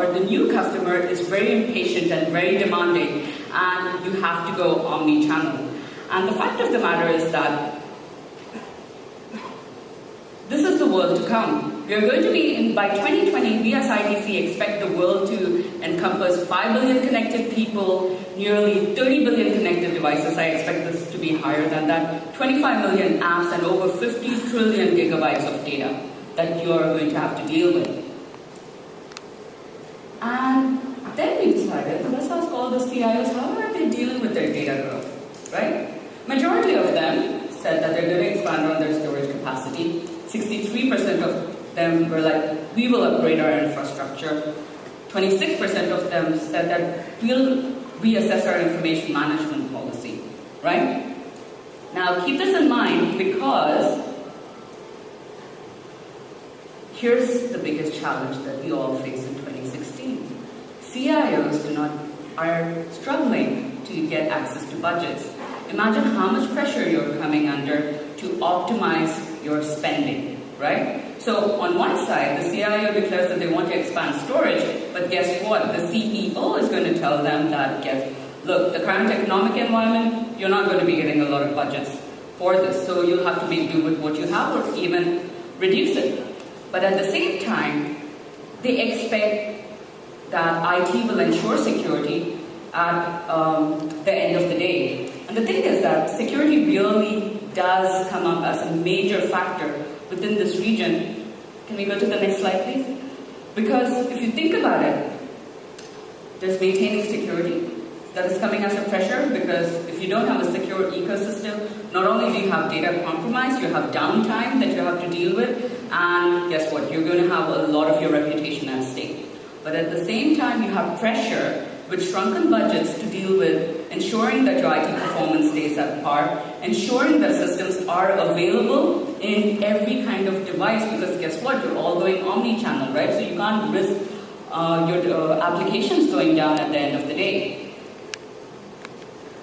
or the new customer is very impatient and very demanding, and you have to go omni-channel. And the fact of the matter is that this is the world to come. We are going to be, by 2020, we as IDC expect the world to encompass 5 billion connected people, nearly 30 billion connected devices. I expect this to be higher than that. 25 million apps and over 50 trillion gigabytes of data that you are going to have to deal with. And then we decided, let's ask all the CIOs, how are they dealing with their data growth, right? Majority of them said that they're going to expand on their storage capacity. 63% of them were like, we will upgrade our infrastructure. 26% of them said that we'll reassess our information management policy, right? Now keep this in mind, because here's the biggest challenge that we all face in 2016. CIOs are struggling to get access to budgets. Imagine how much pressure you're coming under to optimize your spending, right? So on one side, the CIO declares that they want to expand storage, but guess what? The CEO is going to tell them that, look, the current economic environment, you're not going to be getting a lot of budgets for this, so you'll have to make do with what you have or even reduce it. But at the same time, they expect that IT will ensure security at the end of the day. And the thing is that security really does come up as a major factor within this region. Can we go to the next slide, please? Because if you think about it, there's maintaining security that is coming as a pressure, because if you don't have a secure ecosystem, not only do you have data compromise, you have downtime that you have to deal with, and guess what? You're going to have a lot of your reputation at stake. But at the same time, you have pressure with shrunken budgets to deal with ensuring that your IT performance stays at par, ensuring that systems are available in every kind of device, because guess what? You're all going omni-channel, right? So you can't risk your applications going down at the end of the day.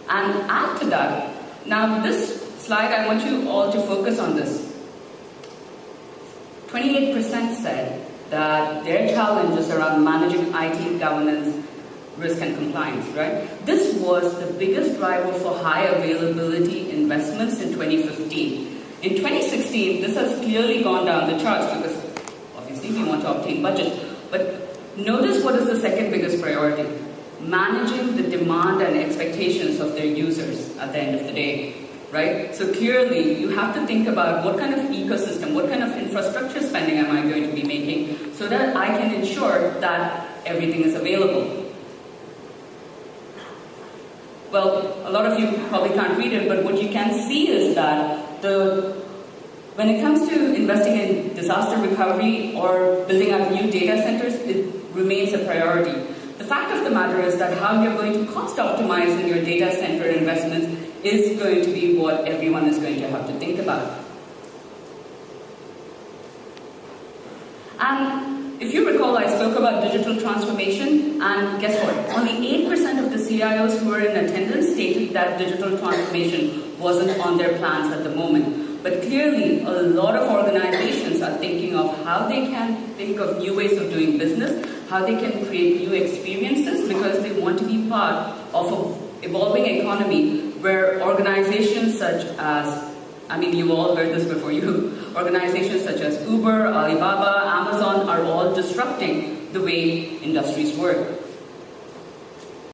And add to that, now this slide, I want you all to focus on this. 28% said that their challenges around managing IT governance, risk and compliance, right? This was the biggest driver for high availability investments in 2015. In 2016, this has clearly gone down the charts because obviously we want to obtain budget. But notice what is the second biggest priority: managing the demand and expectations of their users at the end of the day, right? So clearly you have to think about what kind of ecosystem, what kind of infrastructure spending am I going to be making so that I can ensure that everything is available. Well, a lot of you probably can't read it, but what you can see is that when it comes to investing in disaster recovery or building out new data centers, it remains a priority. The fact of the matter is that how you're going to cost optimize in your data center investments is going to be what everyone is going to have to think about. And if you recall, I spoke about digital transformation, and guess what? Only 8% of the CIOs who were in attendance stated that digital transformation wasn't on their plans at the moment. But clearly, a lot of organizations are thinking of how they can think of new ways of doing business, how they can create new experiences, because they want to be part of an evolving economy where organizations such as, you all heard this before you, organizations such as Uber, Alibaba, Amazon are all disrupting the way industries work.